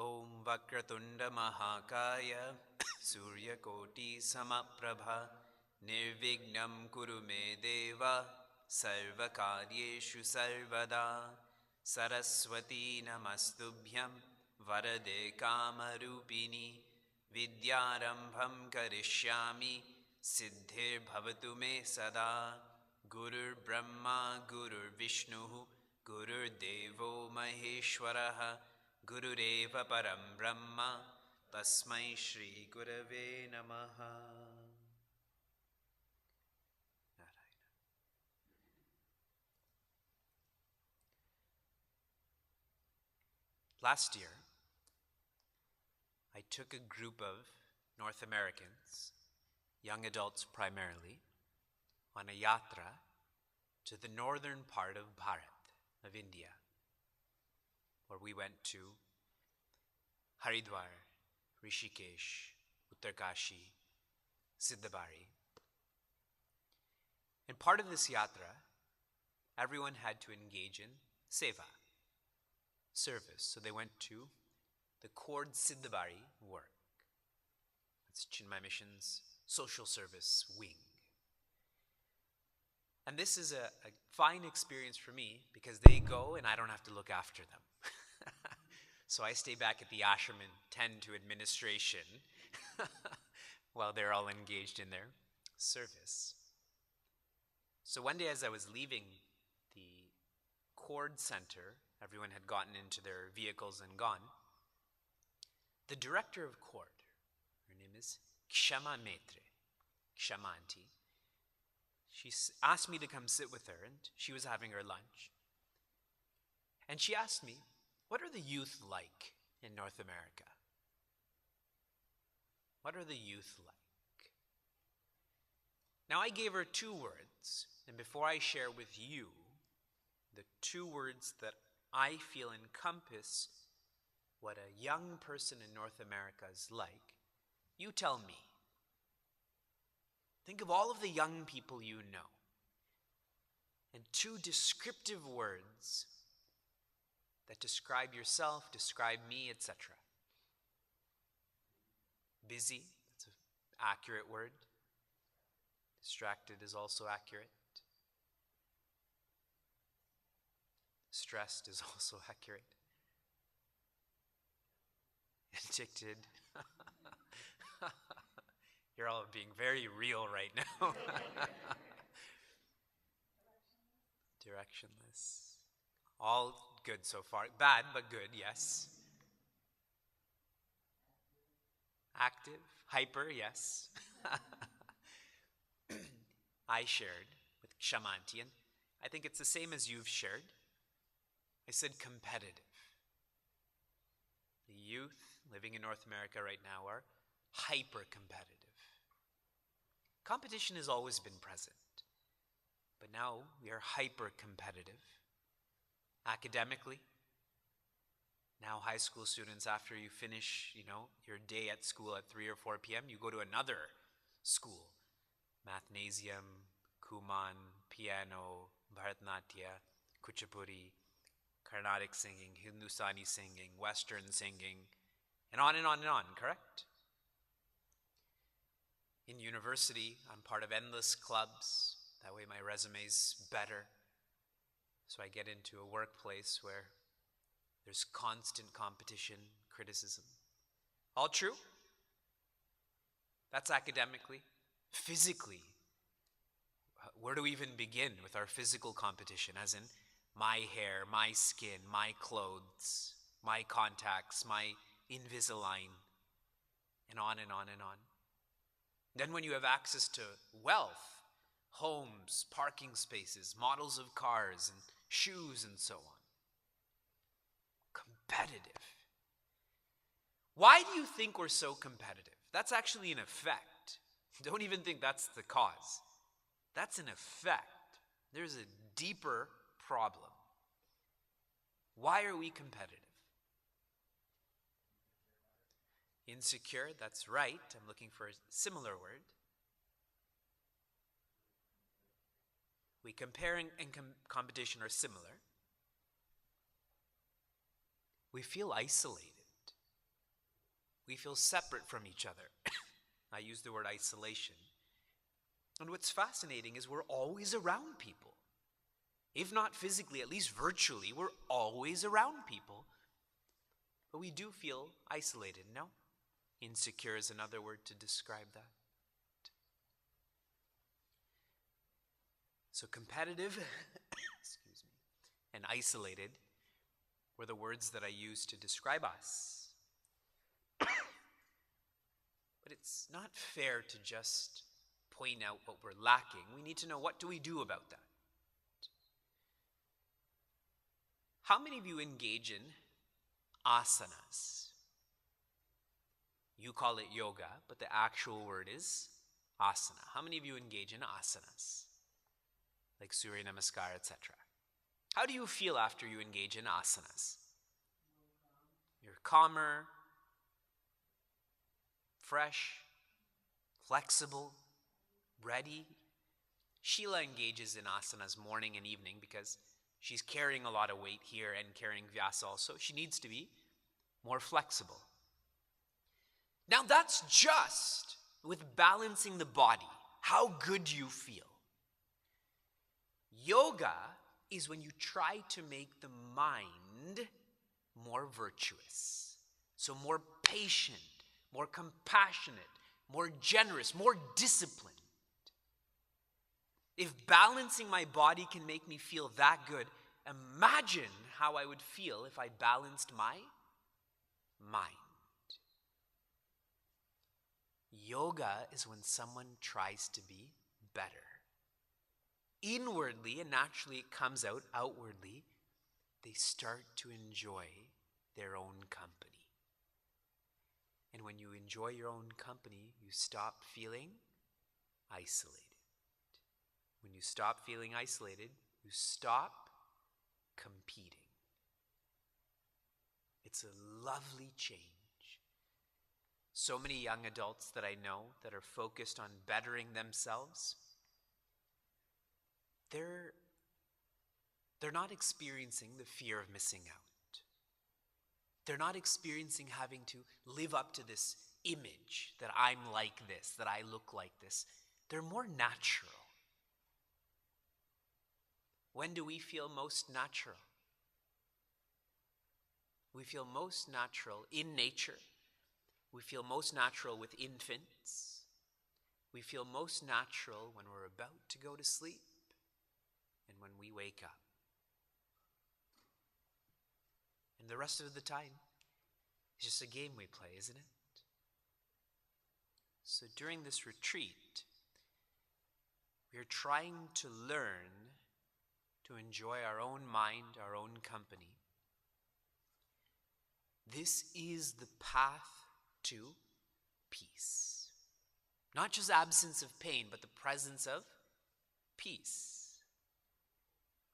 Om Vakratunda Mahakaya Suryakoti Samaprabha Nirvignam Kuru Me Deva Sarvakaryeshu Sarvada Saraswati Namastubhyam Varade Kamarupini Vidyarambham Karishyami Siddhir Bhavatu Me Sada Gurur Brahma Gurur Vishnu Gurur Devo Maheshwaraha Gurureva Param Brahma Tasmai Shri Gurave Namaha. Last year, I took a group of North Americans, young adults primarily, on a yatra to the northern part of Bharat, of India, where we went to Haridwar, Rishikesh, Uttarkashi, Siddhabari. And part of this yatra, everyone had to engage in seva, service. So they went to the Cord Siddhabari work. That's Chinmay Mission's social service wing. And this is a fine experience for me because they go and I don't have to look after them. So I stay back at the ashram and tend to administration while they're all engaged in their service. So one day as I was leaving the Cord Center, everyone had gotten into their vehicles and gone. The director of Cord, her name is Kshama Maitre, Kshama Auntie. She asked me to come sit with her, and she was having her lunch. And she asked me, what are the youth like in North America? What are the youth like? Now I gave her two words, and before I share with you the two words that I feel encompass what a young person in North America is like, you tell me. Think of all of the young people you know, and two descriptive words that describe yourself, describe me, etc. Busy, that's an accurate word. Distracted is also accurate. Stressed is also accurate. Addicted. You're all being very real right now. Directionless. All good so far. Bad, but good, yes. Active. Hyper, yes. I shared with Kshamanti, and I think it's the same as you've shared. I said competitive. The youth living in North America right now are hyper-competitive. Competition has always been present, but now we are hyper-competitive. Academically, now high school students, after you finish, your day at school at 3 or 4 p.m., you go to another school. Mathnasium, Kuman, piano, Bharatanatyam, Kuchipudi, Carnatic singing, Hindustani singing, Western singing, and on and on and on, correct? In university, I'm part of endless clubs. That way my resume's better. So I get into a workplace where there's constant competition, criticism. All true? That's academically. Physically, where do we even begin with our physical competition? As in, my hair, my skin, my clothes, my contacts, my Invisalign, and on and on and on. Then when you have access to wealth, homes, parking spaces, models of cars, and shoes, and so on. Competitive. Why do you think we're so competitive? That's actually an effect. Don't even think that's the cause. That's an effect. There's a deeper problem. Why are we competitive? Insecure, that's right. I'm looking for a similar word. We compare and competition are similar. We feel isolated. We feel separate from each other. I use the word isolation. And what's fascinating is we're always around people. If not physically, at least virtually, we're always around people. But we do feel isolated, no? Insecure is another word to describe that. So competitive, excuse me, and isolated were the words that I used to describe us. But it's not fair to just point out what we're lacking. We need to know, what do we do about that? How many of you engage in asanas? You call it yoga, but the actual word is asana. How many of you engage in asanas? Like Surya Namaskar, etc. How do you feel after you engage in asanas? You're calmer, fresh, flexible, ready. Sheila engages in asanas morning and evening because she's carrying a lot of weight here and carrying Vyasa also. She needs to be more flexible. Now that's just with balancing the body. How good do you feel? Yoga is when you try to make the mind more virtuous. So more patient, more compassionate, more generous, more disciplined. If balancing my body can make me feel that good, imagine how I would feel if I balanced my mind. Yoga is when someone tries to be better. Inwardly, and naturally it comes out outwardly, they start to enjoy their own company. And when you enjoy your own company, you stop feeling isolated. When you stop feeling isolated, you stop competing. It's a lovely change. So many young adults that I know that are focused on bettering themselves, they're not experiencing the fear of missing out. They're not experiencing having to live up to this image that I'm like this, that I look like this. They're more natural. When do we feel most natural? We feel most natural in nature. We feel most natural with infants. We feel most natural when we're about to go to sleep and when we wake up. And the rest of the time, it's just a game we play, isn't it? So during this retreat, we are trying to learn to enjoy our own mind, our own company. This is the path to peace. Not just absence of pain, but the presence of peace.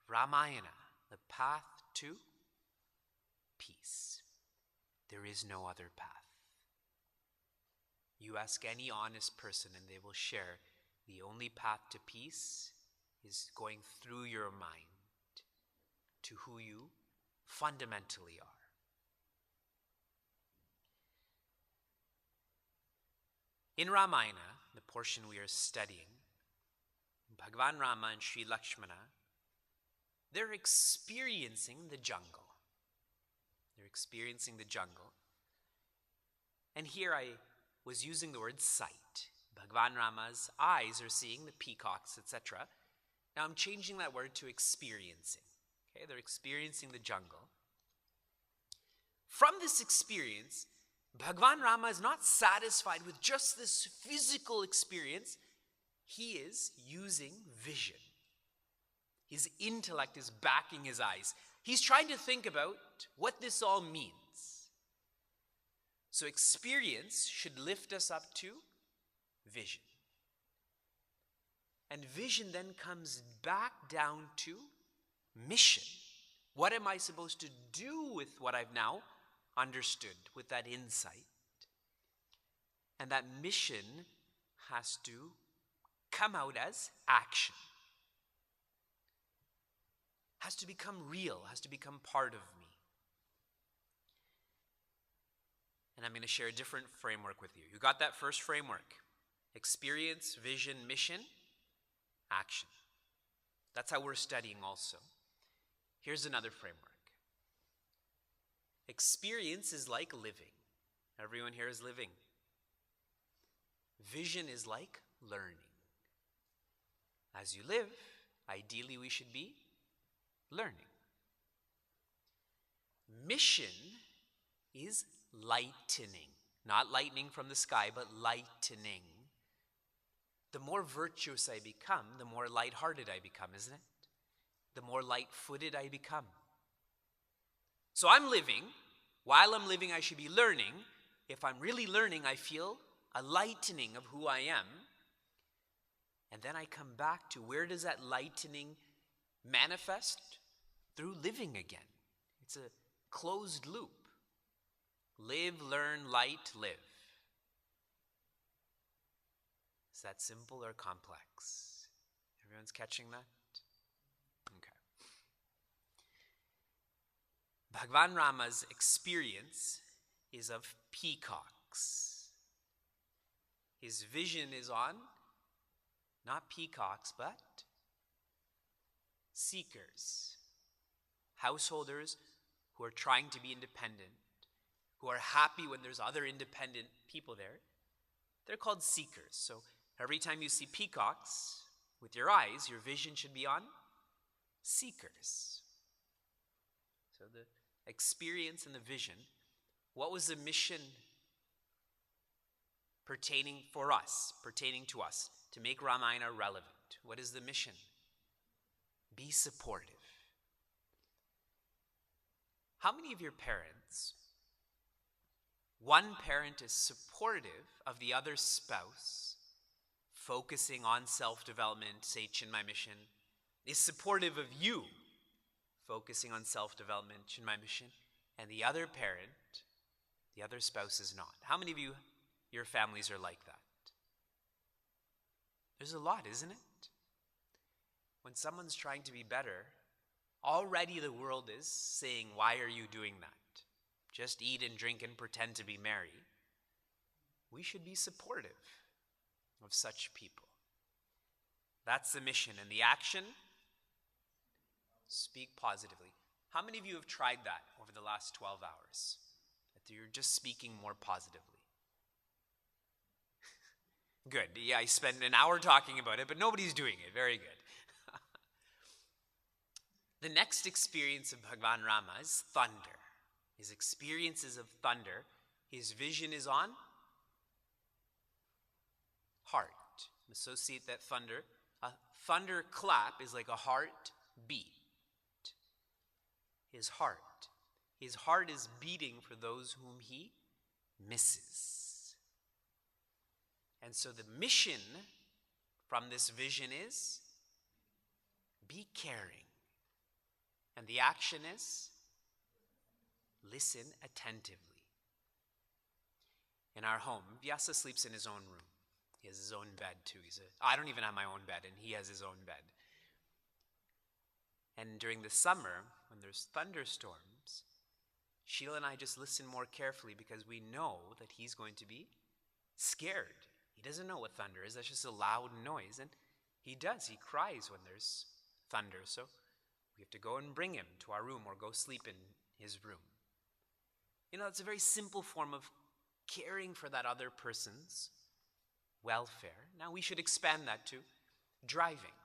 Ramayana, the path to peace. There is no other path. You ask any honest person and they will share the only path to peace is going through your mind to who you fundamentally are. In Ramayana, the portion we are studying, Bhagavan Rama and Sri Lakshmana, they're experiencing the jungle. They're experiencing the jungle. And here I was using the word sight. Bhagavan Rama's eyes are seeing the peacocks, etc. Now I'm changing that word to experiencing. Okay, they're experiencing the jungle. From this experience, Bhagavan Rama is not satisfied with just this physical experience. He is using vision. His intellect is backing his eyes. He's trying to think about what this all means. So experience should lift us up to vision. And vision then comes back down to mission. What am I supposed to do with what I've now understood, with that insight? And that mission has to come out as action. Has to become real, has to become part of me. And I'm going to share a different framework with you. You got that first framework? Experience, vision, mission, action. That's how we're studying also. Here's another framework. Experience is like living. Everyone here is living. Vision is like learning. As you live, ideally we should be learning. Mission is lightening. Not lightning from the sky, but lightening. The more virtuous I become, the more lighthearted I become, isn't it? The more light-footed I become. So I'm living. While I'm living, I should be learning. If I'm really learning, I feel a lightening of who I am. And then I come back to, where does that lightening manifest? Through living again. It's a closed loop. Live, learn, light, live. Is that simple or complex? Everyone's catching that? Okay. Bhagavan Rama's experience is of peacocks. His vision is on not peacocks, but seekers. Householders who are trying to be independent, who are happy when there's other independent people there. They're called seekers. So every time you see peacocks with your eyes, your vision should be on seekers. So the experience and the vision. What was the mission pertaining to us, to make Ramayana relevant? What is the mission? Be supportive. How many of your parents, one parent is supportive of the other spouse, focusing on self-development, say Chinmay Mission, is supportive of you, focusing on self-development, Chinmay Mission, and the other parent, the other spouse is not? How many of you, your families are like that? There's a lot, isn't it? When someone's trying to be better, already the world is saying, why are you doing that? Just eat and drink and pretend to be merry. We should be supportive of such people. That's the mission. And the action? Speak positively. How many of you have tried that over the last 12 hours? That you're just speaking more positively? Good. Yeah, I spent an hour talking about it, but nobody's doing it. Very good. The next experience of Bhagavan Rama is thunder. His experiences of thunder. His vision is on heart. Associate that thunder. A thunder clap is like a heart beat. His heart. His heart is beating for those whom he misses. And so the mission from this vision is be caring. And the action is listen attentively. In our home, Vyasa sleeps in his own room. He has his own bed too. I don't even have my own bed, and he has his own bed. And during the summer, when there's thunderstorms, Sheila and I just listen more carefully because we know that he's going to be scared. He doesn't know what thunder is. That's just a loud noise. And he does. He cries when there's thunder. So we have to go and bring him to our room or go sleep in his room. You know, it's a very simple form of caring for that other person's welfare. Now we should expand that to driving.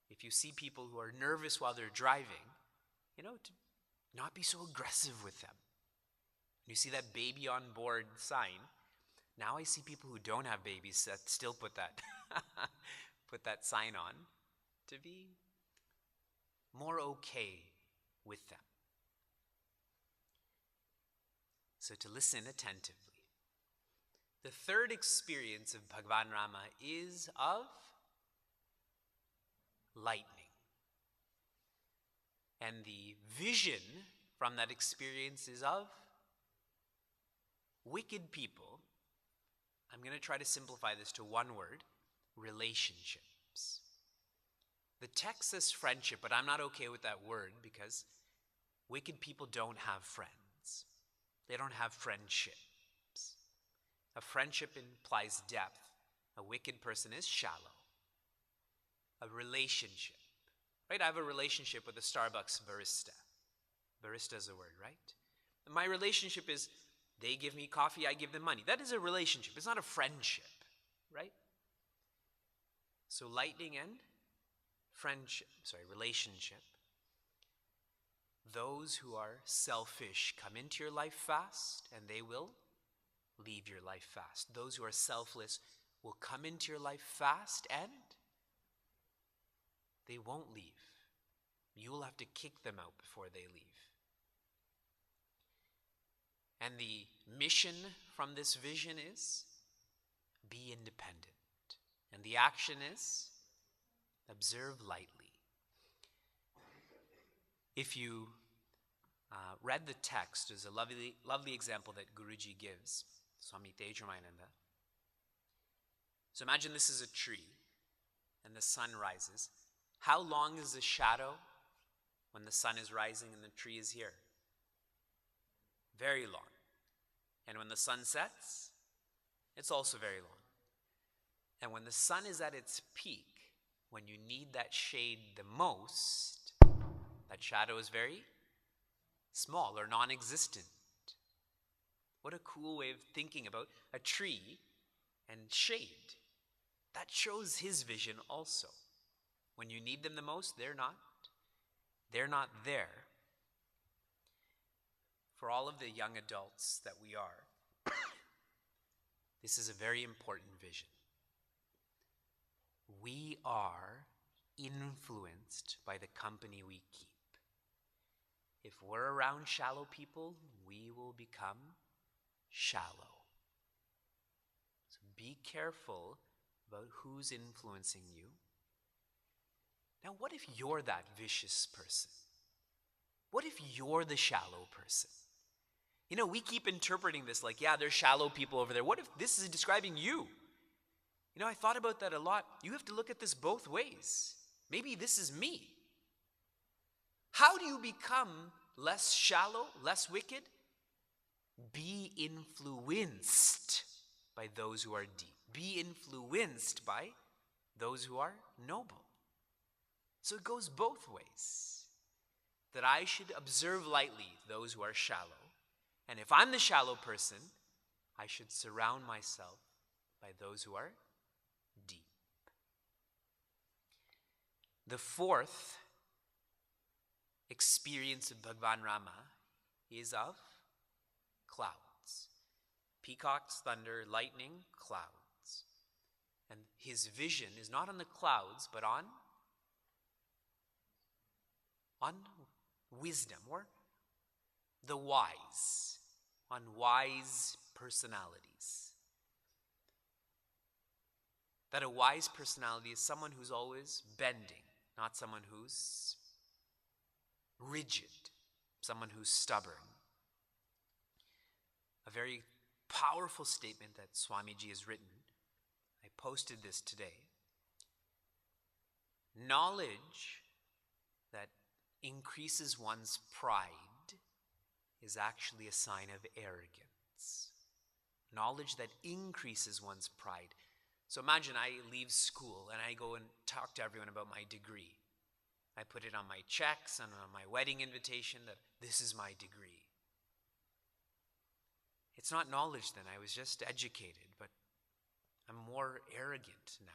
If you see people who are nervous while they're driving, to not be so aggressive with them. You see that baby on board sign. Now I see people who don't have babies that still put that put that sign on to be more okay with them. So to listen attentively. The third experience of Bhagavan Rama is of lightning. And the vision from that experience is of wicked people. I'm going to try to simplify this to one word: relationships. The text says friendship, but I'm not okay with that word because wicked people don't have friends. They don't have friendships. A friendship implies depth. A wicked person is shallow. A relationship, right? I have a relationship with a Starbucks barista. Barista is a word, right? My relationship is they give me coffee, I give them money. That is a relationship. It's not a friendship, right? So lightning and relationship. Those who are selfish come into your life fast and they will leave your life fast. Those who are selfless will come into your life fast and they won't leave. You will have to kick them out before they leave. And the mission from this vision is be independent. And the action is observe lightly. If you read the text, there's a lovely example that Guruji gives, Swami Tejamananda. So imagine this is a tree and the sun rises. How long is the shadow when the sun is rising and the tree is here? Very long. And when the sun sets, it's also very long. And when the sun is at its peak, when you need that shade the most, that shadow is very small or non-existent. What a cool way of thinking about a tree and shade. That shows his vision also. When you need them the most, they're not there. For all of the young adults that we are, this is a very important vision. We are influenced by the company we keep. If we're around shallow people, we will become shallow. So be careful about who's influencing you. Now, what if you're that vicious person? What if you're the shallow person? We keep interpreting this like, yeah, there's shallow people over there. What if this is describing you? I thought about that a lot. You have to look at this both ways. Maybe this is me. How do you become less shallow, less wicked? Be influenced by those who are deep. Be influenced by those who are noble. So it goes both ways. That I should observe lightly those who are shallow. And if I'm the shallow person, I should surround myself by those who are deep. The fourth experience of Bhagavan Rama is of clouds. Peacocks, thunder, lightning, clouds. And his vision is not on the clouds, but on wisdom, or the wise, on wise personalities. That a wise personality is someone who's always bending, not someone who's rigid, someone who's stubborn. A very powerful statement that Swamiji has written. I posted this today. Knowledge that increases one's pride is actually a sign of arrogance. Knowledge that increases one's pride. So imagine I leave school and I go and talk to everyone about my degree. I put it on my checks and on my wedding invitation that this is my degree. It's not knowledge then. I was just educated, but I'm more arrogant now.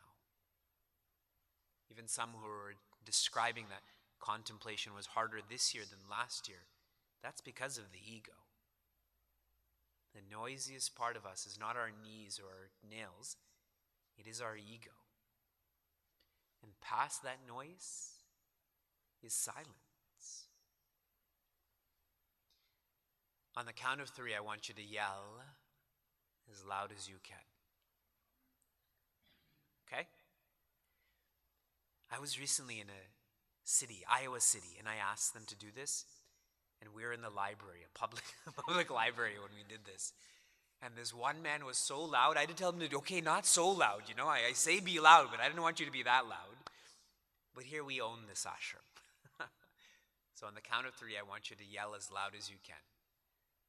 Even some who are describing that contemplation was harder this year than last year, that's because of the ego. The noisiest part of us is not our knees or our nails, it is our ego. And past that noise is silence. On the count of 3, I want you to yell as loud as you can. Okay? I was recently in a city, Iowa City, and I asked them to do this. And we were in the library, a public library when we did this. And this one man was so loud, I had to tell him, okay, not so loud, you know. I say be loud, but I didn't want you to be that loud. But here we own this ashram. So on the count of 3, I want you to yell as loud as you can.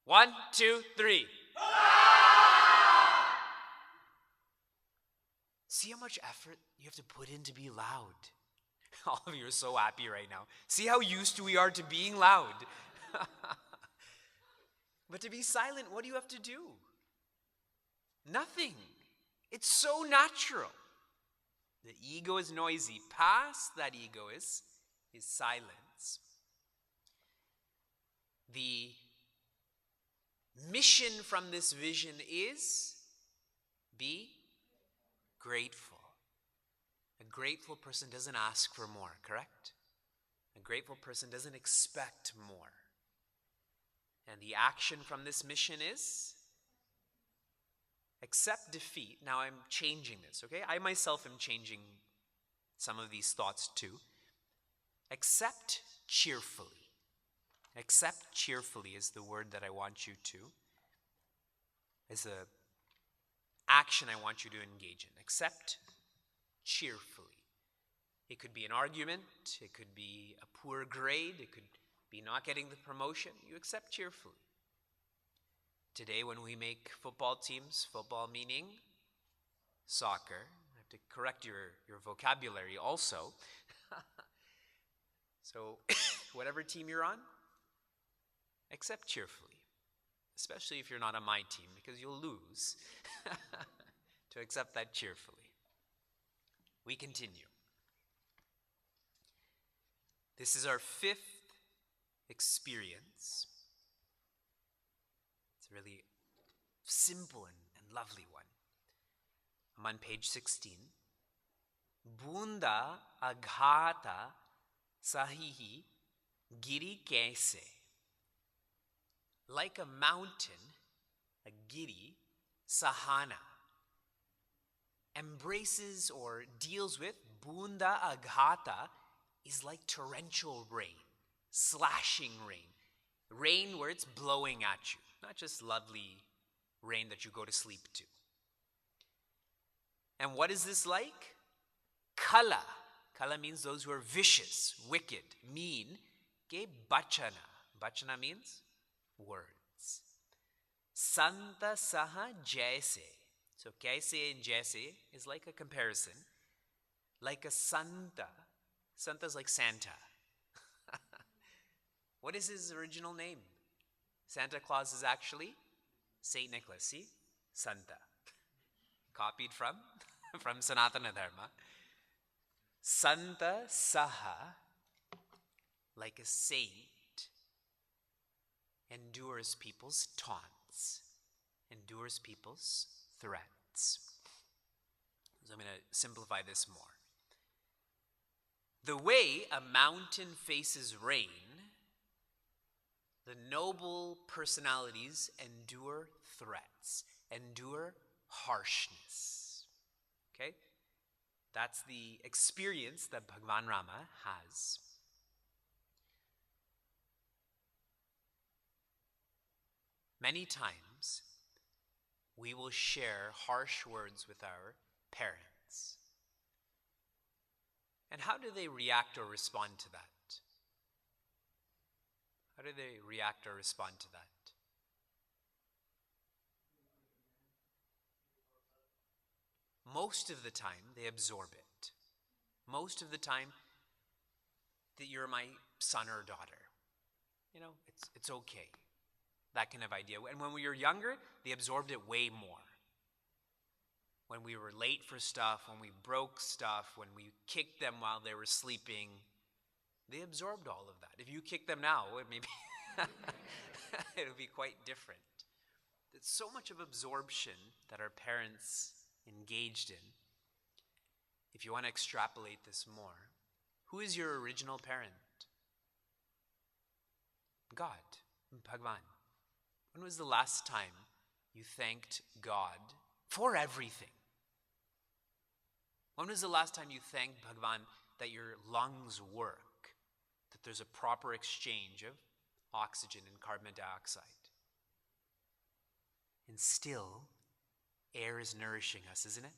1, 2, 3. See how much effort you have to put in to be loud. All of you are so happy right now. See how used we are to being loud. But to be silent, what do you have to do? Nothing. It's so natural. The ego is noisy. Past that ego is silence. The mission from this vision is be grateful. A grateful person doesn't ask for more, correct? A grateful person doesn't expect more. And the action from this mission is accept defeat. Now I'm changing this, okay? I myself am changing some of these thoughts too. Accept cheerfully. Accept cheerfully is the word that I want you to, is the action I want you to engage in. Accept cheerfully. It could be an argument, it could be a poor grade, it could be not getting the promotion. You accept cheerfully. Today when we make football teams, football meaning soccer, I have to correct your vocabulary also. So whatever team you're on, accept cheerfully, especially if you're not on my team, because you'll lose. To accept that cheerfully. We continue. This is our 5th experience. It's a really simple and lovely one. I'm on page 16. Bunda aghata sahihi giri kaise. Like a mountain, a giri, sahana, embraces or deals with. Bunda aghata is like torrential rain, slashing rain. Rain where it's blowing at you, not just lovely rain that you go to sleep to. And what is this like? Kala. Kala means those who are vicious, wicked, mean. Ke bachana. Bachana means words. Santa saha jaise. So kaise and jaise is like a comparison. Like a santa. Santa is like Santa. What is his original name? Santa Claus is actually Saint Nicholas. See? Santa. Copied from Sanatana Dharma. Santa Saha, like a saint, endures people's taunts, endures people's threats. So I'm going to simplify this more. The way a mountain faces rain, the noble personalities endure threats, endure harshness. Okay? That's the experience that Bhagavan Rama has. Many times, we will share harsh words with our parents. And how do they react or respond to that? How do they react or respond to that? Most of the time, they absorb it. Most of the time, that you're my son or daughter. You know, it's okay. That kind of idea. And when we were younger, they absorbed it way more. When we were late for stuff, when we broke stuff, when we kicked them while they were sleeping, They absorbed all of that. If you kick them now, maybe it'll be quite different. There's so much of absorption that our parents engaged in. If you want to extrapolate this more, who is your original parent? God, Bhagavan. When was the last time you thanked God for everything? When was the last time you thanked Bhagavan that your lungs work, that there's a proper exchange of oxygen and carbon dioxide? And still, air is nourishing us, isn't it?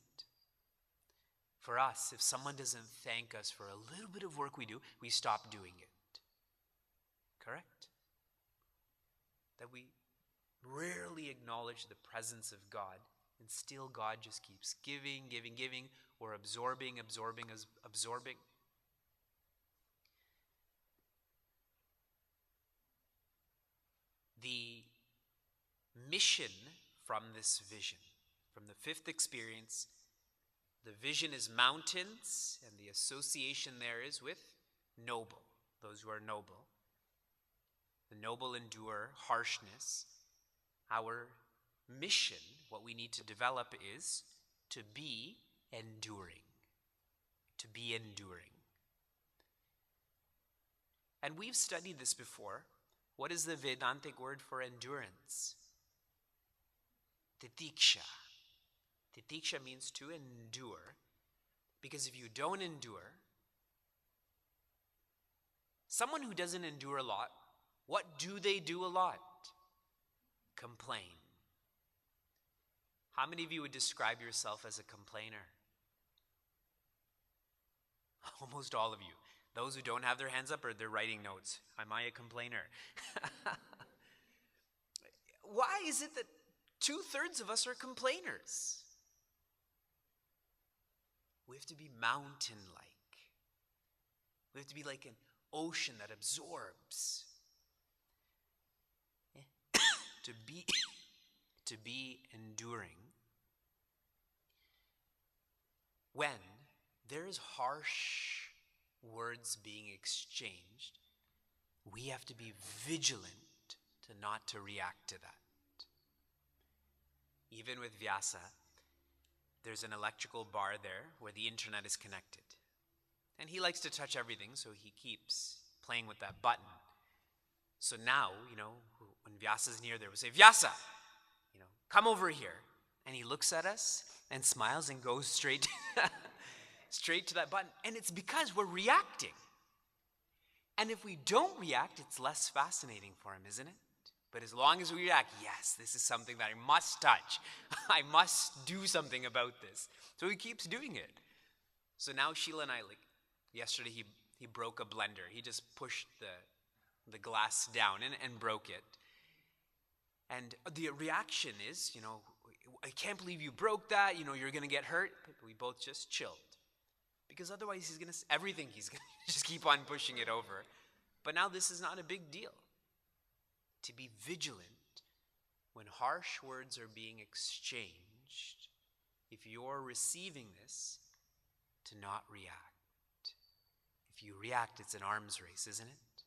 For us, if someone doesn't thank us for a little bit of work we do, we stop doing it. Correct? That we rarely acknowledge the presence of God, and still God just keeps giving, giving, giving, or absorbing. The mission from this vision, from the fifth experience, the vision is mountains, and the association there is with noble, those who are noble. The noble endure harshness. Our mission, what we need to develop, is to be enduring. To be enduring. And we've studied this before. What is the Vedantic word for endurance? Titiksha. Titiksha means to endure, because if you don't endure, someone who doesn't endure a lot, what do they do a lot? Complain. How many of you would describe yourself as a complainer? Almost all of you. Those who don't have their hands up, or they're writing notes. Am I a complainer? Why is it that 2/3 of us are complainers? We have to be mountain-like. We have to be like an ocean that absorbs. to be enduring. When there is harsh words being exchanged, we have to be vigilant not to react to that. Even with Vyasa, there's an electrical bar there where the internet is connected. And he likes to touch everything, so he keeps playing with that button. So now, when Vyasa's near there, we say, Vyasa, come over here. And he looks at us and smiles and goes straight to that button. And it's because we're reacting. And if we don't react, it's less fascinating for him, isn't it? But as long as we react, yes, this is something that I must touch. I must do something about this. So he keeps doing it. So now Sheila and I, yesterday he broke a blender. He just pushed the glass down and broke it. And the reaction is, I can't believe you broke that. You're going to get hurt. But we both just chilled. Because otherwise he's going to just keep on pushing it over. But now this is not a big deal. To be vigilant when harsh words are being exchanged, if you're receiving this, to not react. If you react, it's an arms race, isn't it?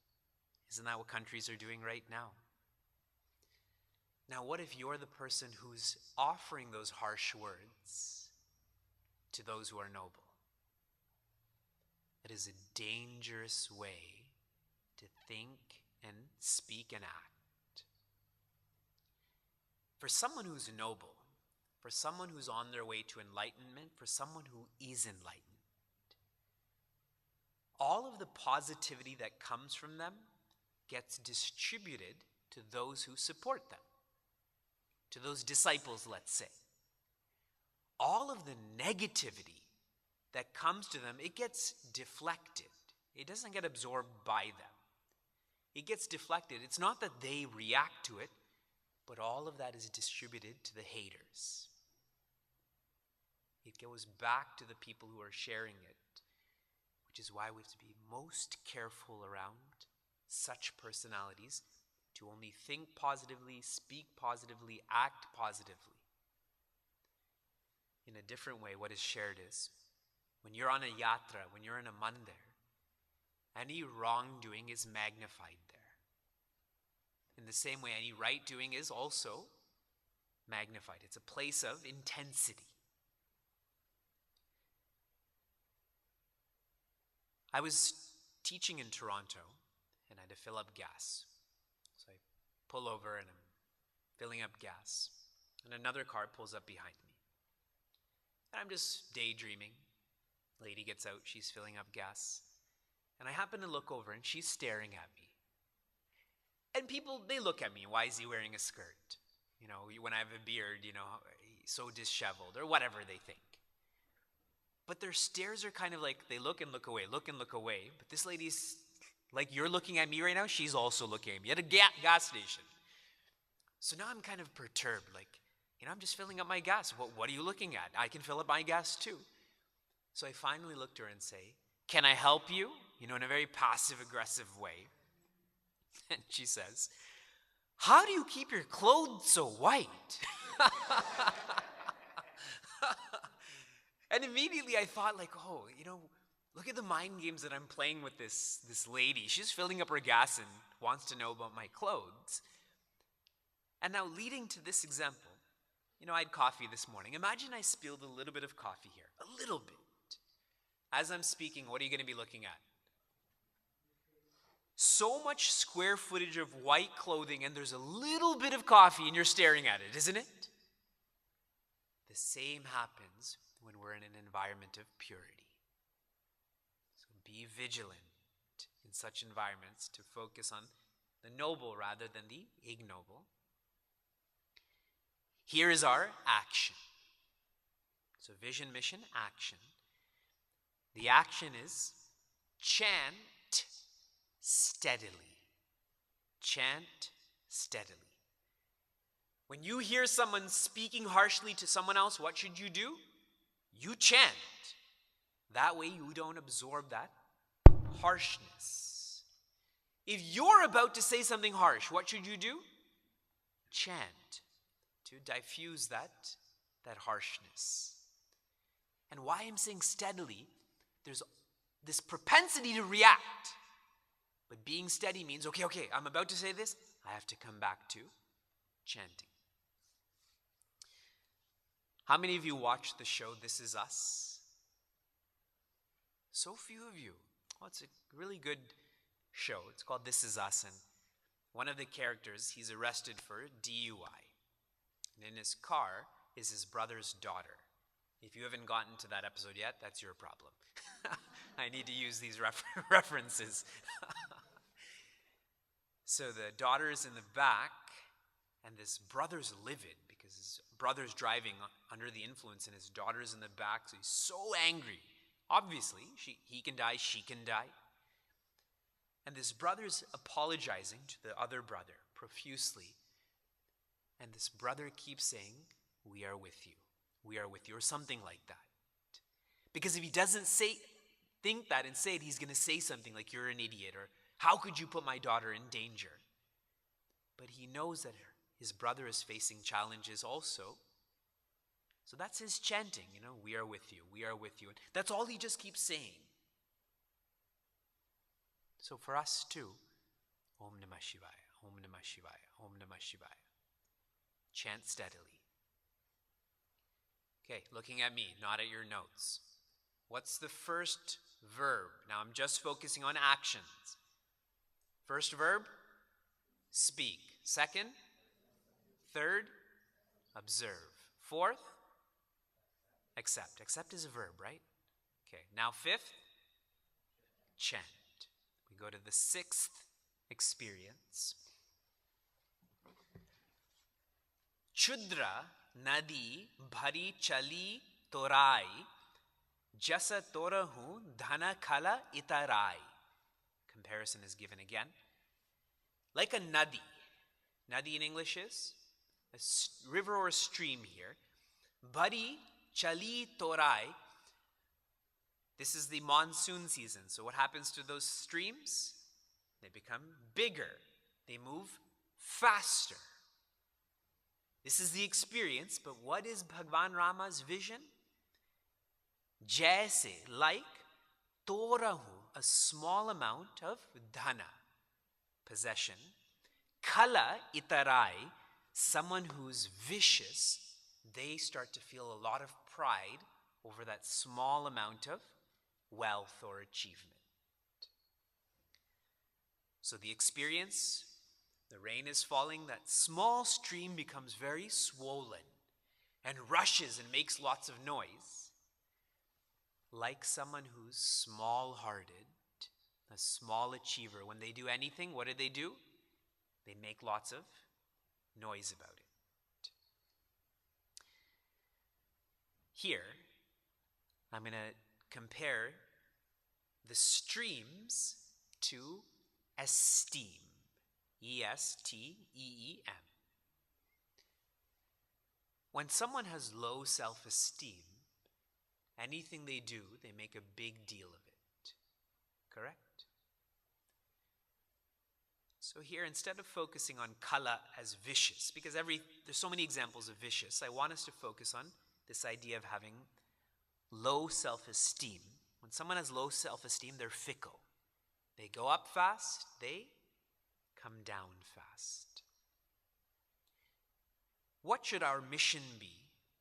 Isn't that what countries are doing right now? Now, what if you're the person who's offering those harsh words to those who are noble? It is a dangerous way to think and speak and act. For someone who's noble, for someone who's on their way to enlightenment, for someone who is enlightened, all of the positivity that comes from them gets distributed to those who support them, to those disciples, let's say. All of the negativity that comes to them, it gets deflected. It doesn't get absorbed by them. It gets deflected. It's not that they react to it, but all of that is distributed to the haters. It goes back to the people who are sharing it, which is why we have to be most careful around such personalities, to only think positively, speak positively, act positively. In a different way, what is shared is, when you're on a yatra, when you're in a mandir, any wrongdoing is magnified there. In the same way, any right doing is also magnified. It's a place of intensity. I was teaching in Toronto, and I had to fill up gas. So I pull over, and I'm filling up gas. And another car pulls up behind me. And I'm just daydreaming. Lady gets out, she's filling up gas. And I happen to look over, and she's staring at me. And people, they look at me. Why is he wearing a skirt? You know, when I have a beard, you know, he's so disheveled, or whatever they think. But their stares are kind of like, they look and look away, look and look away. But this lady's, like you're looking at me right now, she's also looking at me at a gas station. So now I'm kind of perturbed, like, you know, I'm just filling up my gas. What are you looking at? I can fill up my gas too. So I finally looked at her and say, can I help you? You know, in a very passive-aggressive way. And she says, how do you keep your clothes so white? And immediately I thought, like, oh, you know, look at the mind games that I'm playing with this lady. She's filling up her gas and wants to know about my clothes. And now leading to this example, you know, I had coffee this morning. Imagine I spilled a little bit of coffee here, a little bit. As I'm speaking, what are you going to be looking at? So much square footage of white clothing, and there's a little bit of coffee, and you're staring at it, isn't it? The same happens when we're in an environment of purity. So be vigilant in such environments to focus on the noble rather than the ignoble. Here is our action. So vision, mission, action. The action is chant steadily. Chant steadily. When you hear someone speaking harshly to someone else, what should you do? You chant. That way you don't absorb that harshness. If you're about to say something harsh, what should you do? Chant to diffuse that harshness. And why I'm saying steadily, there's this propensity to react. But being steady means, okay, I'm about to say this, I have to come back to chanting. How many of you watched the show This Is Us? So few of you. Oh, it's a really good show. It's called This Is Us, and one of the characters, he's arrested for DUI. And in his car is his brother's daughter. If you haven't gotten to that episode yet, that's your problem. I need to use these references. So the daughter is in the back, and this brother's livid because his brother's driving under the influence and his daughter's in the back, so he's so angry. Obviously, he can die, she can die. And this brother's apologizing to the other brother profusely. And this brother keeps saying, we are with you. We are with you, or something like that. Because if he doesn't think that and say it, he's going to say something like, you're an idiot, or how could you put my daughter in danger? But he knows that his brother is facing challenges also. So that's his chanting, you know, we are with you, we are with you. And that's all he just keeps saying. So for us too, Om Namah Shivaya, Om Namah Shivaya, Om Namah Shivaya. Chant steadily. Okay, looking at me, not at your notes. What's the first verb? Now I'm just focusing on actions. First verb, speak. Second, third, observe. Fourth, accept. Accept is a verb, right? Okay, now fifth, chant. We go to the sixth experience. Chudra nadi bhari chali torai jasa torahu dhana khala itarai. Comparison is given again. Like a nadi. Nadi in English is a river or a stream here. Bhari chali torai. This is the monsoon season. So what happens to those streams? They become bigger. They move faster. This is the experience, but what is Bhagavan Rama's vision? Jaise, like, torahu, a small amount of dhana, possession. Kala itarai, someone who's vicious, they start to feel a lot of pride over that small amount of wealth or achievement. So the experience, the rain is falling, that small stream becomes very swollen and rushes and makes lots of noise. Like someone who's small-hearted, a small achiever. When they do anything, what do? They make lots of noise about it. Here, I'm going to compare the streams to esteem. E-S-T-E-E-M. When someone has low self-esteem, anything they do, they make a big deal of it. Correct? So here, instead of focusing on kala as vicious, because there's so many examples of vicious, I want us to focus on this idea of having low self-esteem. When someone has low self-esteem, they're fickle. They go up fast, they come down fast. What should our mission be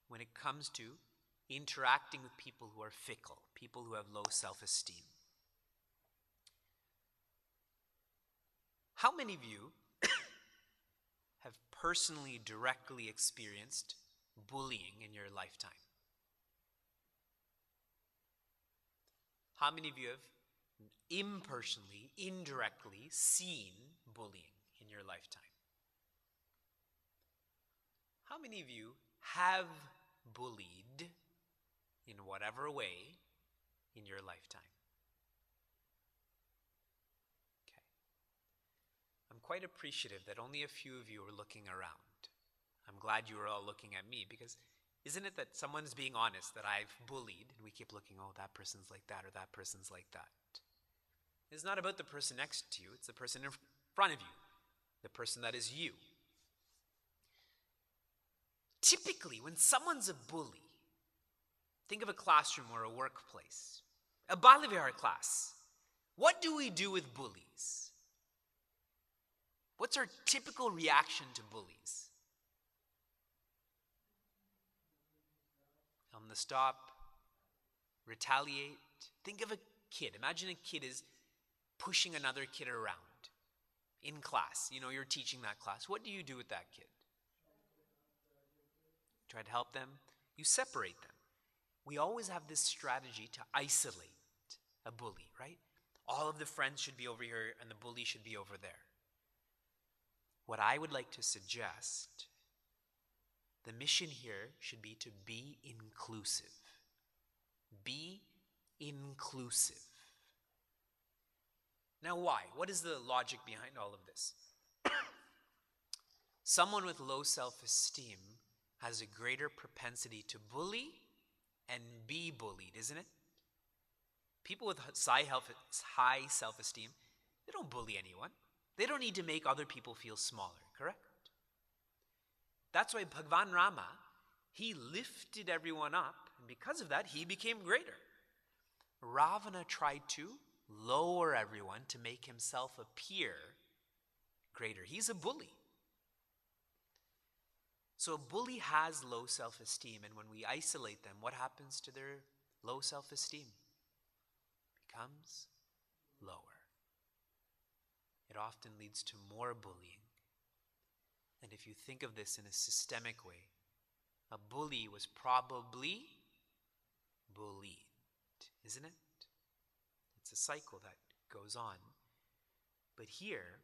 when it comes to interacting with people who are fickle, people who have low self-esteem? How many of you have personally, directly experienced bullying in your lifetime? How many of you have impersonally, indirectly seen bullying in your lifetime? How many of you have bullied in whatever way in your lifetime? Okay. I'm quite appreciative that only a few of you are looking around. I'm glad you were all looking at me, because isn't it that someone's being honest that I've bullied, and we keep looking, oh, that person's like that or that person's like that. It's not about the person next to you, it's the person in front of you, the person that is you. Typically, when someone's a bully, think of a classroom or a workplace, a Balivihar class. What do we do with bullies? What's our typical reaction to bullies? Tell them to stop, retaliate. Think of a kid. Imagine a kid is pushing another kid around in class. You know, you're teaching that class. What do you do with that kid? Try to help them. You separate them. We always have this strategy to isolate a bully, right? All of the friends should be over here and the bully should be over there. What I would like to suggest, the mission here should be to be inclusive. Be inclusive. Now why? What is the logic behind all of this? Someone with low self-esteem has a greater propensity to bully and be bullied, isn't it? People with high self-esteem, they don't bully anyone. They don't need to make other people feel smaller, correct? That's why Bhagavan Rama, he lifted everyone up, and because of that, he became greater. Ravana tried to lower everyone to make himself appear greater. He's a bully. So a bully has low self-esteem, and when we isolate them, what happens to their low self-esteem? Becomes lower. It often leads to more bullying. And if you think of this in a systemic way, a bully was probably bullied, isn't it? It's a cycle that goes on. But here,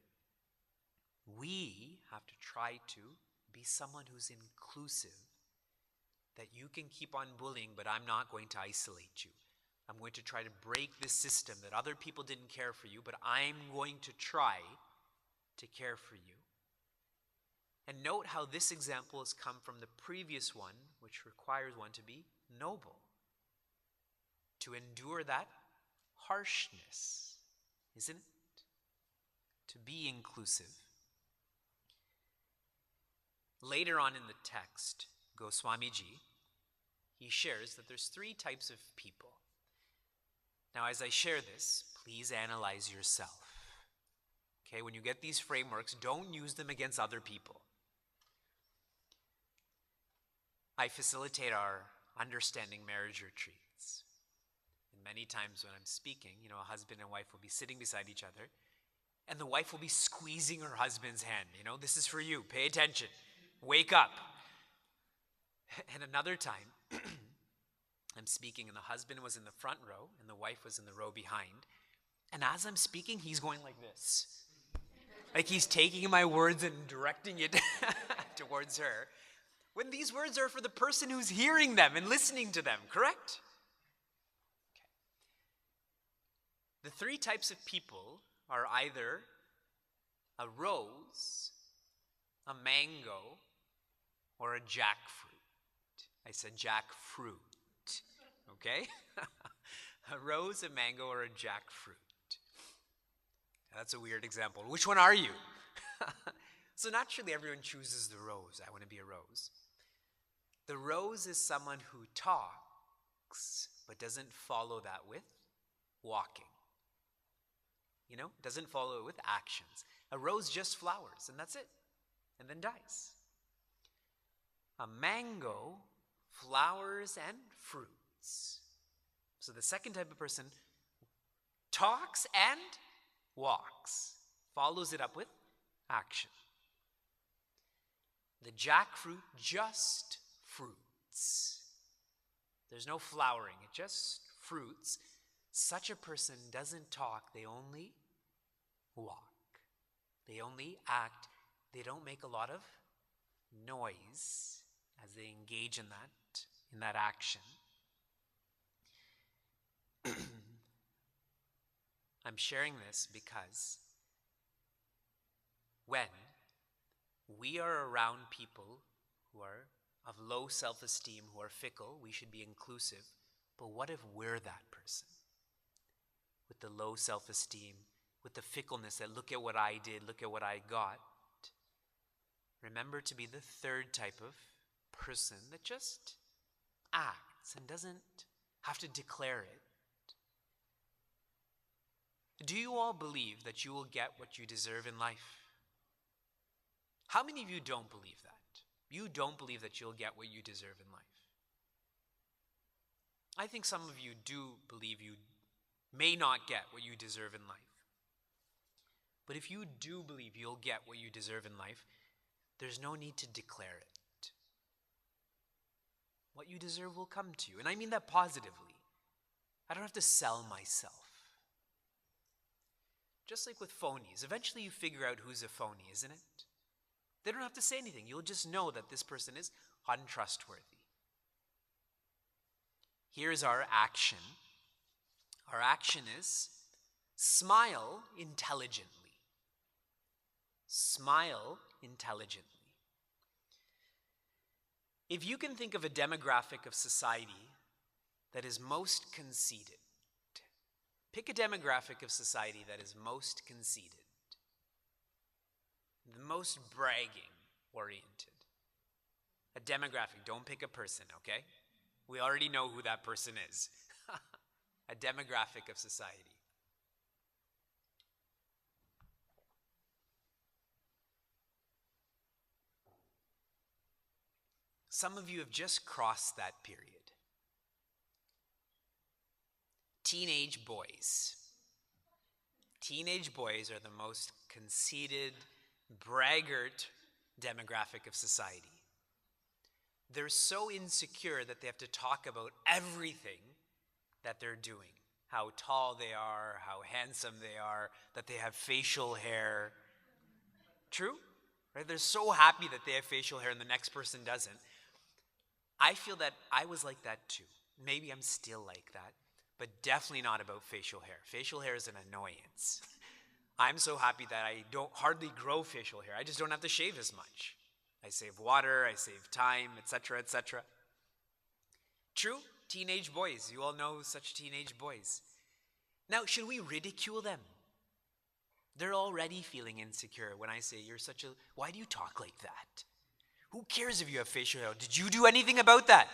we have to try to be someone who's inclusive, that you can keep on bullying, but I'm not going to isolate you. I'm going to try to break this system that other people didn't care for you, but I'm going to try to care for you. And note how this example has come from the previous one, which requires one to be noble, to endure that harshness, isn't it? To be inclusive. Later on in the text, Goswamiji, he shares that there's 3 types of people. Now, as I share this, please analyze yourself. Okay, when you get these frameworks, don't use them against other people. I facilitate our understanding marriage retreats. And many times when I'm speaking, a husband and wife will be sitting beside each other, and the wife will be squeezing her husband's hand. This is for you. Pay attention. Wake up. And another time, I'm speaking, and the husband was in the front row, and the wife was in the row behind. And as I'm speaking, he's going like this. Like he's taking my words and directing it towards her. When these words are for the person who's hearing them and listening to them, correct? Okay. The three types of people are either a rose, a mango, or a jackfruit. I said jackfruit. Okay? A rose, a mango, or a jackfruit. That's a weird example. Which one are you? So naturally, everyone chooses the rose. I want to be a rose. The rose is someone who talks, but doesn't follow that with walking. Doesn't follow it with actions. A rose just flowers, and that's it, and then dies. A mango flowers and fruits. So the second type of person talks and walks, follows it up with action. The jackfruit just fruits. There's no flowering, it just fruits. Such a person doesn't talk, they only walk. They only act. They don't make a lot of noise as they engage in that action. I'm sharing this because when we are around people who are of low self-esteem, who are fickle, we should be inclusive. But what if we're that person? With the low self-esteem, with the fickleness that look at what I did, look at what I got. Remember to be the third type of person that just acts and doesn't have to declare it. Do you all believe that you will get what you deserve in life? How many of you don't believe that? You don't believe that you'll get what you deserve in life. I think some of you do believe you may not get what you deserve in life. But if you do believe you'll get what you deserve in life, there's no need to declare it. What you deserve will come to you. And I mean that positively. I don't have to sell myself. Just like with phonies, eventually you figure out who's a phony, isn't it? They don't have to say anything. You'll just know that this person is untrustworthy. Here's our action. Our action is smile intelligently. Smile intelligently. If you can think of a demographic of society that is most conceited, pick a demographic of society that is most conceited, the most bragging oriented. A demographic, don't pick a person, okay? We already know who that person is. A demographic of society. Some of you have just crossed that period. Teenage boys. Teenage boys are the most conceited, braggart demographic of society. They're so insecure that they have to talk about everything that they're doing. How tall they are, how handsome they are, that they have facial hair. True? Right? They're so happy that they have facial hair and the next person doesn't. I feel that I was like that too. Maybe I'm still like that, but definitely not about facial hair. Facial hair is an annoyance. I'm so happy that I don't hardly grow facial hair. I just don't have to shave as much. I save water, I save time, etc., etc. True? Teenage boys. You all know such teenage boys. Now, should we ridicule them? They're already feeling insecure when I say, why do you talk like that? Who cares if you have facial hair? Did you do anything about that?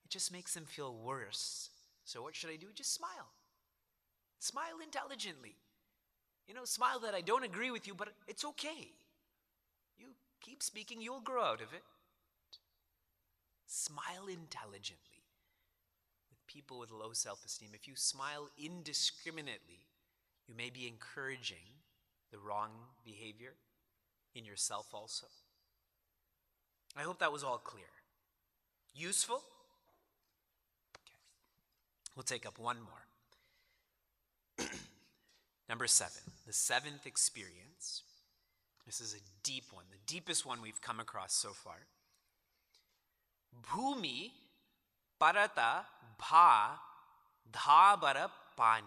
It just makes them feel worse. So what should I do? Just smile. Smile intelligently. Smile that I don't agree with you, but it's okay. You keep speaking, you'll grow out of it. Smile intelligently. With people with low self-esteem, if you smile indiscriminately, you may be encouraging the wrong behavior in yourself also. I hope that was all clear. Useful? Okay. We'll take up one more. Number 7, the 7th experience. This is a deep one, the deepest one we've come across so far. Bhumi parata bha dhabara pani.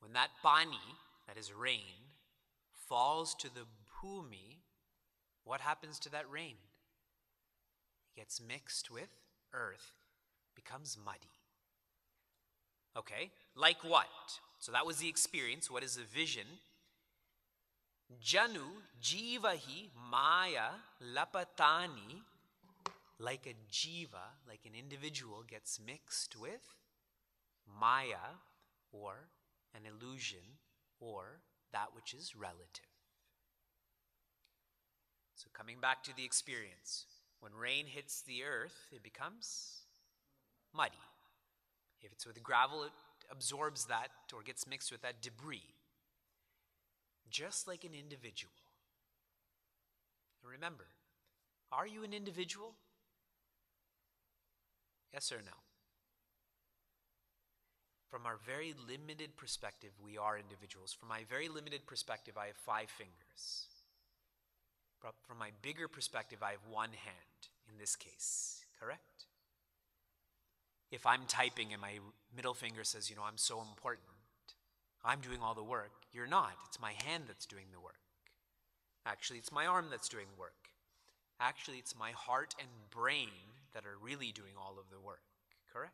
When that pani, that is rain, falls to the bhumi, what happens to that rain? It gets mixed with earth, becomes muddy. Okay, like what? So that was the experience. What is the vision? Janu jivahi maya lapatani. Like a jiva, like an individual, gets mixed with maya, or an illusion, or that which is relative. So coming back to the experience, when rain hits the earth, it becomes muddy. If it's with gravel, it absorbs that or gets mixed with that debris. Just like an individual. Remember, are you an individual? Yes or no? From our very limited perspective, we are individuals. From my very limited perspective, I have 5 fingers. From my bigger perspective, I have 1 hand in this case, correct? If I'm typing and my middle finger says, I'm so important, I'm doing all the work, you're not. It's my hand that's doing the work. Actually, it's my arm that's doing the work. Actually, it's my heart and brain that are really doing all of the work, correct?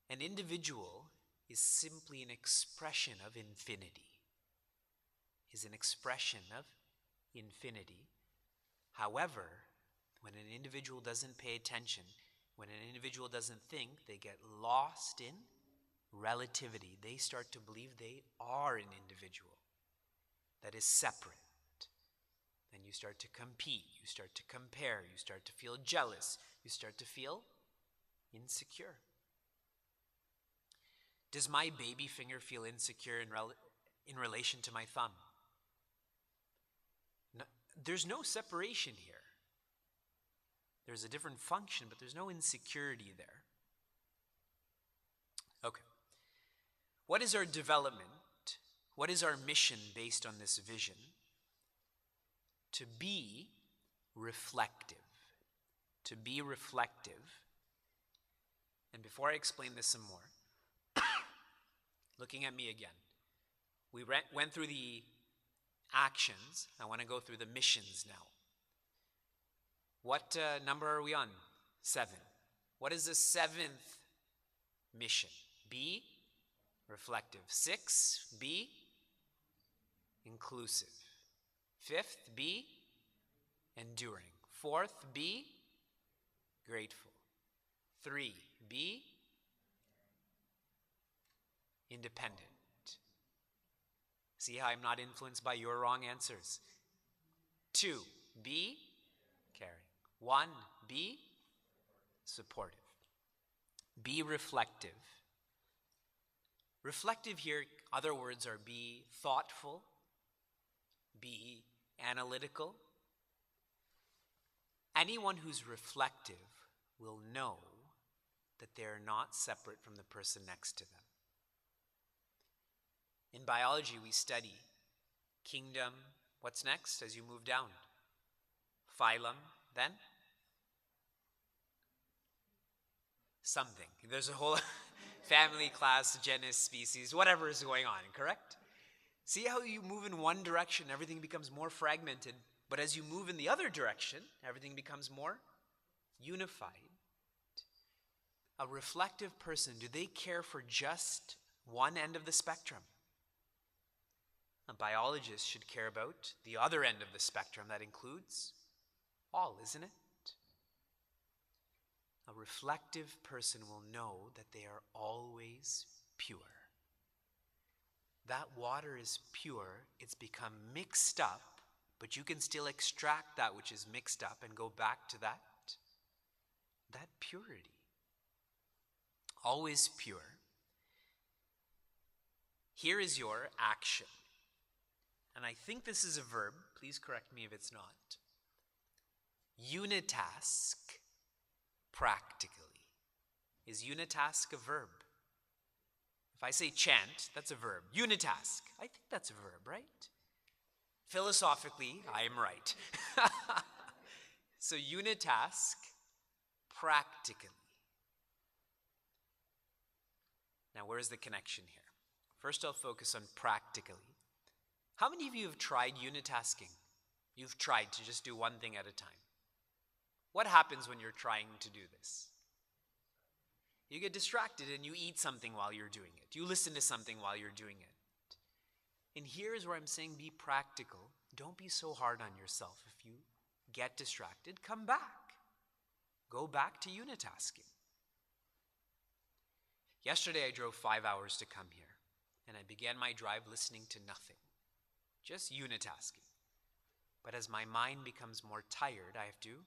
An individual is simply an expression of infinity. Is an expression of infinity. However, when an individual doesn't pay attention, when an individual doesn't think, they get lost in relativity. They start to believe they are an individual that is separate. Then you start to compete, you start to compare, you start to feel jealous, you start to feel insecure. Does my baby finger feel insecure in relation to my thumb? No, there's no separation here. There's a different function, but there's no insecurity there. Okay. What is our development? What is our mission based on this vision? To be reflective. To be reflective. And before I explain this some more, looking at me again, we went through the actions. I want to go through the missions now. What number are we on? 7. What is the 7th mission? Be reflective. 6, be inclusive. 5th, be enduring. 4th, be grateful. 3, be independent. See how I'm not influenced by your wrong answers. 2, be caring. 1, be supportive. Be reflective. Reflective here, other words are be thoughtful, be analytical. Anyone who's reflective will know that they're not separate from the person next to them. In biology, we study kingdom. What's next as you move down? Phylum, then? Something. There's a whole family, class, genus, species, whatever is going on, correct? See how you move in one direction, everything becomes more fragmented, but as you move in the other direction, everything becomes more unified. A reflective person, do they care for just one end of the spectrum? A biologist should care about the other end of the spectrum that includes all, isn't it? A reflective person will know that they are always pure. That water is pure, it's become mixed up, but you can still extract that which is mixed up and go back to that purity. Always pure. Here is your action. And I think this is a verb. Please correct me if it's not. Unitask practically. Is unitask a verb? If I say chant, that's a verb. Unitask, I think that's a verb, right? Philosophically, I am right. So unitask practically. Now, where's the connection here? First, I'll focus on practically. How many of you have tried unitasking? You've tried to just do one thing at a time. What happens when you're trying to do this? You get distracted and you eat something while you're doing it. You listen to something while you're doing it. And here's where I'm saying be practical. Don't be so hard on yourself. If you get distracted, come back. Go back to unitasking. Yesterday I drove 5 hours to come here, and I began my drive listening to nothing, just unitasking. But as my mind becomes more tired, I have to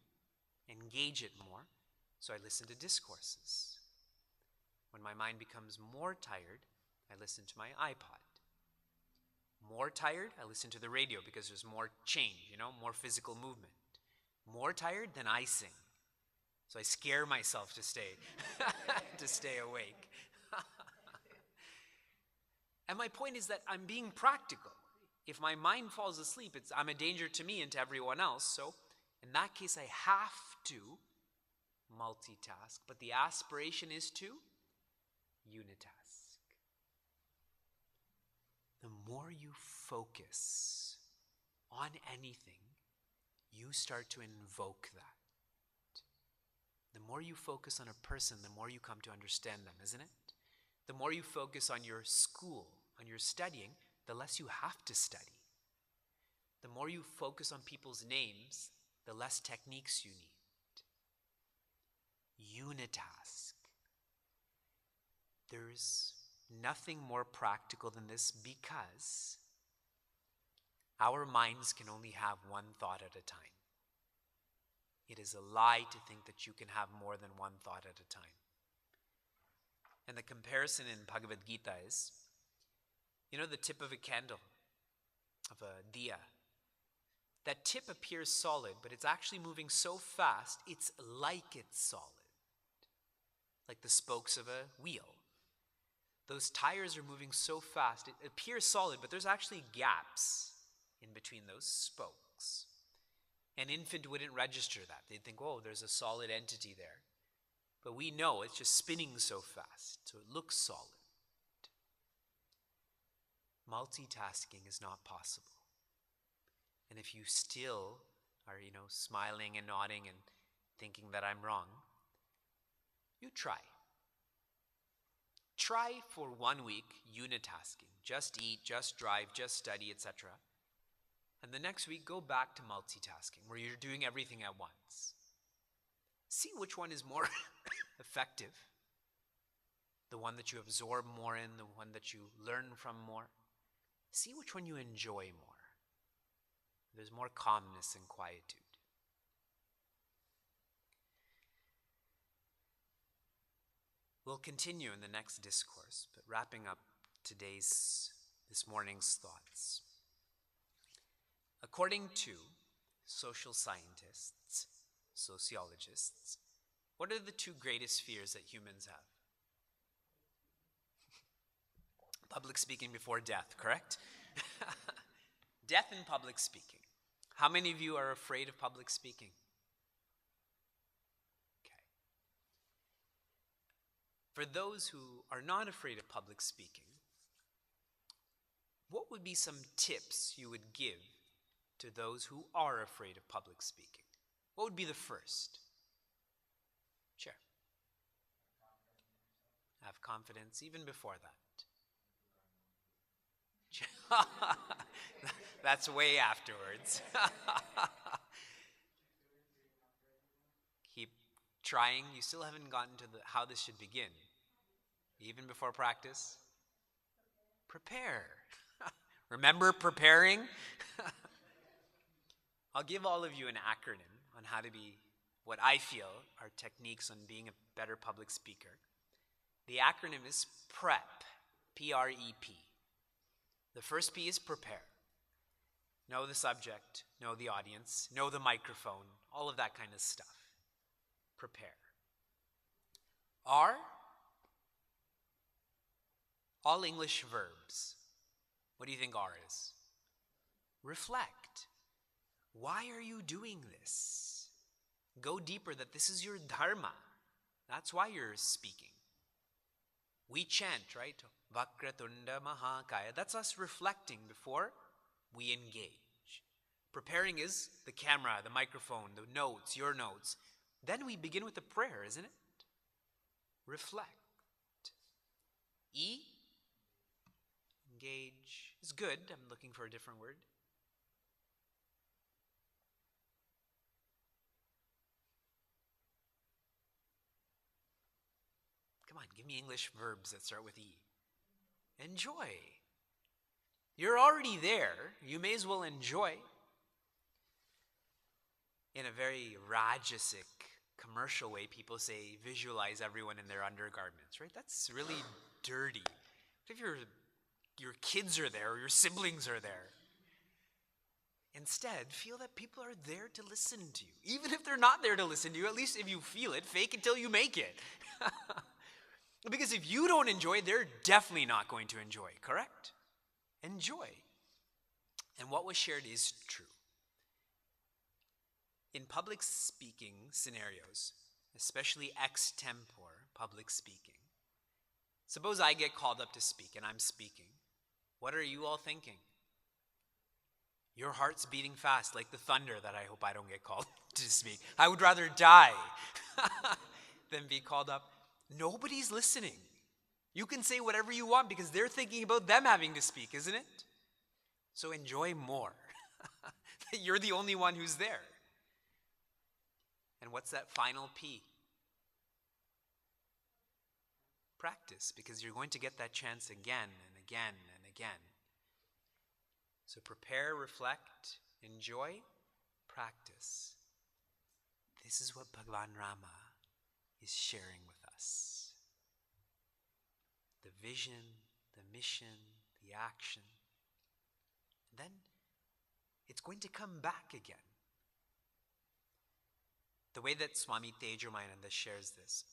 engage it more, so I listen to discourses. When my mind becomes more tired, I listen to my iPod. More tired, I listen to the radio because there's more change, more physical movement. More tired, then I sing. So I scare myself to stay awake. And my point is that I'm being practical. If my mind falls asleep, I'm a danger to me and to everyone else. So in that case, I have to multitask. But the aspiration is to unitask. The more you focus on anything, you start to invoke that. The more you focus on a person, the more you come to understand them, isn't it? The more you focus on your school, on your studying, the less you have to study. The more you focus on people's names, the less techniques you need. Unitask. There's nothing more practical than this because our minds can only have one thought at a time. It is a lie to think that you can have more than one thought at a time. And the comparison in Bhagavad Gita is, the tip of a candle, of a diya. That tip appears solid, but it's actually moving so fast, it's like it's solid. Like the spokes of a wheel. Those tires are moving so fast, it appears solid, but there's actually gaps in between those spokes. An infant wouldn't register that. They'd think, oh, there's a solid entity there. But we know it's just spinning so fast, so it looks solid. Multitasking is not possible. And if you still are, smiling and nodding and thinking that I'm wrong, you try. Try for 1 week unitasking. Just eat, just drive, just study, etc. And the next week, go back to multitasking, where you're doing everything at once. See which one is more effective. The one that you absorb more in, the one that you learn from more. See which one you enjoy more. There's more calmness and quietude. We'll continue in the next discourse, but wrapping up this morning's thoughts. According to social scientists, sociologists, what are the two greatest fears that humans have? Public speaking before death, correct? Death and public speaking. How many of you are afraid of public speaking? Okay. For those who are not afraid of public speaking, what would be some tips you would give to those who are afraid of public speaking? What would be the first? Share. Have confidence even before that. That's way afterwards. Keep trying, you still haven't gotten to how this should begin. Even before practice, prepare. Remember preparing? I'll give all of you an acronym on how to be, what I feel are techniques on being a better public speaker. The acronym is PREP, P-R-E-P. The first P is prepare. Know the subject, know the audience, know the microphone, all of that kind of stuff. Prepare. R, all English verbs. What do you think R is? Reflect. Why are you doing this? Go deeper that this is your dharma. That's why you're speaking. We chant, right? Vakratunda Mahakaya. That's us reflecting before we engage. Preparing is the camera, the microphone, the notes, your notes. Then we begin with the prayer, isn't it? Reflect. E, engage is good. I'm looking for a different word. Come on, give me English verbs that start with E. Enjoy. You're already there. You may as well enjoy. In a very Rajasic, commercial way, people say visualize everyone in their undergarments, right? That's really dirty. What if your kids are there or your siblings are there? Instead, feel that people are there to listen to you. Even if they're not there to listen to you, at least if you feel it, fake it till you make it. Because if you don't enjoy, they're definitely not going to enjoy, correct? Enjoy. And what was shared is true. In public speaking scenarios, especially extempore public speaking, suppose I get called up to speak and I'm speaking. What are you all thinking? Your heart's beating fast like the thunder that I hope I don't get called to speak. I would rather die than be called up. Nobody's listening. You can say whatever you want because they're thinking about them having to speak, isn't it? So enjoy more. You're the only one who's there. And what's that final P? Practice, because you're going to get that chance again and again and again. So prepare, reflect, enjoy, practice. This is what Bhagavan Rama is sharing with us. The vision, the mission, the action. And then it's going to come back again. The way that Swami Tejamayana shares this,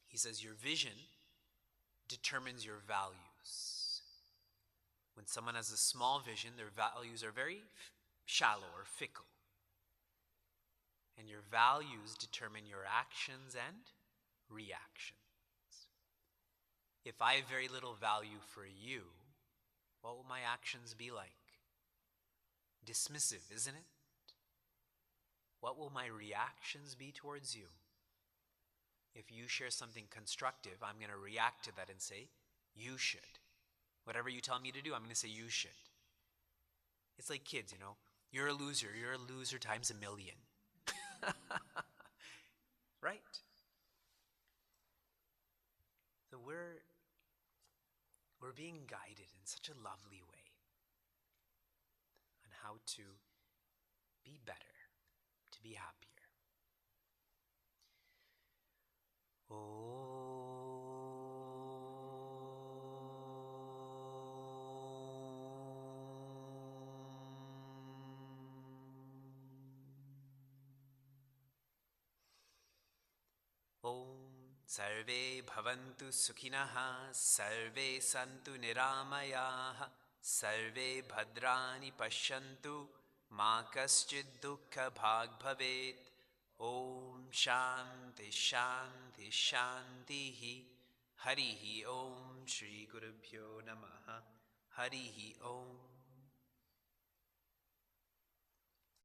he says your vision determines your values. When someone has a small vision, their values are very shallow or fickle. And your values determine your actions and reactions. If I have very little value for you, what will my actions be like? Dismissive, isn't it? What will my reactions be towards you? If you share something constructive, I'm going to react to that and say, you should. Whatever you tell me to do, I'm going to say you should. It's like kids, You're a loser. You're a loser times a million. Right? So we're being guided in such a lovely way on how to be better, to be happier. Sarve bhavantu sukhinah, sarve santu niramayah, sarve bhadrani pashyantu, ma kaschid dukkha bhag bhavet. Om Shanti Shanti Shantihi. Harihi Om Shri Gurubhyo Namaha. Harihi Om.